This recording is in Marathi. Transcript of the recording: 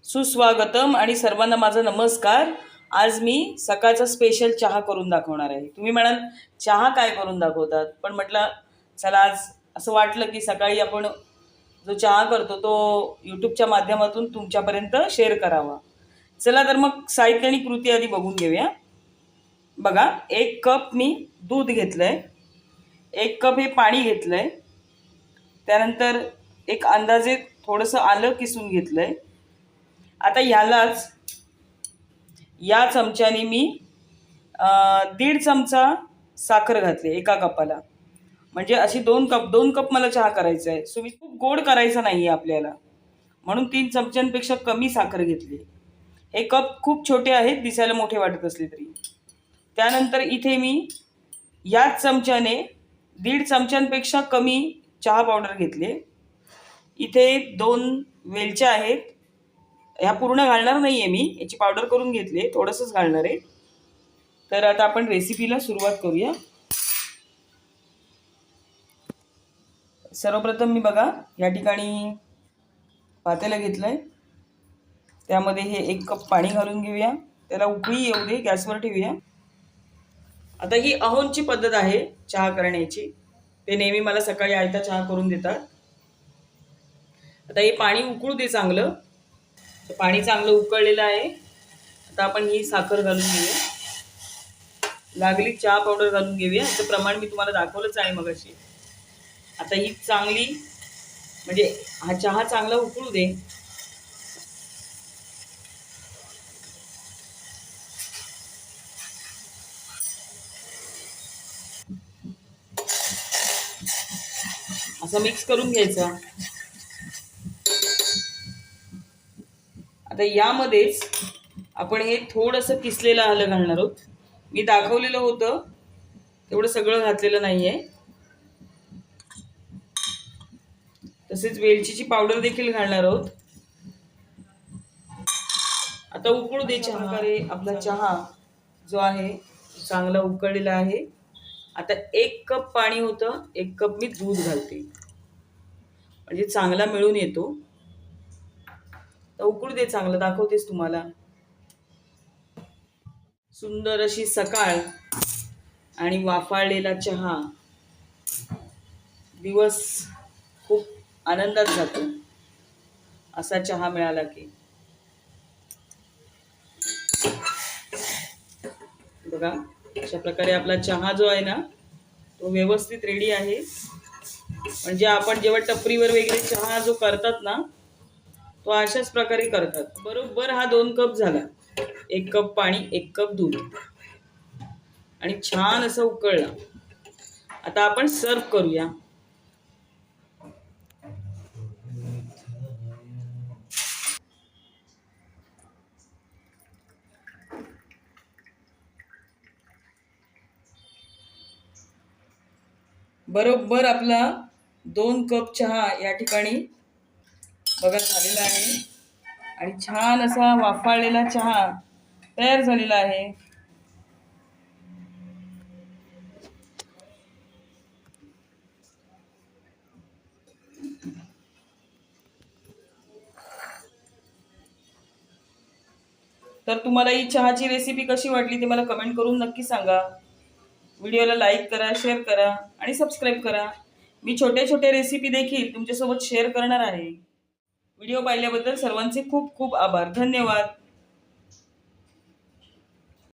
सुस्वागतम आणि सर्वांना माझा नमस्कार। आज मी सकाळचा स्पेशल चहा करून दाखवणार आहे। तुम्ही म्हणाल चहा काय करून दाखवतात, पण म्हटलं चला आज असं वाटलं की सकाळी आपण जो चहा करतो तो यूट्यूबच्या माध्यमातून तुमच्यापर्यंत शेअर करावा। चला तर मग साहित्य आणि कृती आधी बघून घेऊया। बघा, 1 कप मी दूध घेतलंय, 1 कप हे पाणी घेतलंय, त्यानंतर एक अंदाजे थोडंसं आलं किसून घेतलंय। आता ह्यालाच या चमच्याने मी 1.5 चमचा साखर घातली एका कपाला। म्हणजे अशी 2 कप मला चहा करायचा आहे। सो मी खूप गोड करायचा नाही आहे आपल्याला, म्हणून 3 चमच्यांपेक्षा कमी साखर घेतली। हे कप खूप छोटे आहेत, दिसायला मोठे वाटत असले तरी। त्यानंतर इथे मी याच चमच्याने 1.5 चमच्यांपेक्षा कमी चहा पावडर घेतली। इथे 2 वेलच्या आहेत, ह्या पूर्ण घालणार नाही आहे मी, याची पावडर करून घेतली, थोडंसंच घालणार आहे। तर आता आपण रेसिपीला सुरुवात करूया। सर्वप्रथम मी बघा या ठिकाणी पातेलं घेतलंय, त्यामध्ये हे 1 कप पाणी घालून घेऊया, त्याला उकळी येऊ दे, गॅसवर ठेवूया। आता ही अहोंची पद्धत आहे चहा करण्याची, ते नेहमी मला सकाळी आयता चहा करून देतात। आता हे पाणी उकळू दे चांगलं। पाणी चांगलं उकळलेलं आहे, आता आपण ही साखर घालून घेऊया, लागली चहा पावडर घालून घेऊया। याचं प्रमाण मी तुम्हाला दाखवलंच आहे मगाशी। आता ही चांगली म्हणजे हा चहा चांगला उकळू दे। असं मिक्स करून घ्यायचा। आता यामध्येच आपण हे थोडंसं किसलेलं आलं घालणार आहोत। मी दाखवलेलं होतं तेवढं सगळं घातलेलं नाहीये। तसेच वेलचीची पावडर देखील घालणार आहोत। आता उकळू दे चहा। प्रकारे आपला चहा जो आहे चांगला उकळलेला आहे। आता 1 कप पाणी होतं, 1 कप मी दूध घालते, म्हणजे चांगला मिळून येतो। तर उकळू दे चांगलं, दाखवतेस तुम्हाला। सुंदर अशी सकाळ आणि वाफाळलेला चहा, दिवस खूप आनंदात जातो असा चहा मिळाला की। बघा अशा प्रकारे आपला चहा जो आहे ना तो व्यवस्थित रेडी आहे। म्हणजे आपण जेव्हा टपरीवर वगैरे चहा जो करतात ना तो अशाच प्रकारे करतात। बरोबर हा 2 कप झाला, 1 कप पाणी 1 कप दूध, आणि छान असं उकळला। आता आपण सर्व करूया। बरोबर आपला 2 कप चहा या ठिकाणी बघा झालेला आहे, आणि छान असा वाफाळलेला चहा तयार झालेला आहे। तर तुम्हाला ही चहाची रेसिपी कशी वाटली ते मला कमेंट करून नक्की सांगा। व्हिडिओला लाईक करा, शेअर करा आणि सबस्क्राईब करा। मी छोटे छोटे रेसिपी देखील तुमच्यासोबत शेअर करणार आहे। व्हिडिओ पाहिल्याबद्दल सर्वांचे खूप खूप आभार, धन्यवाद।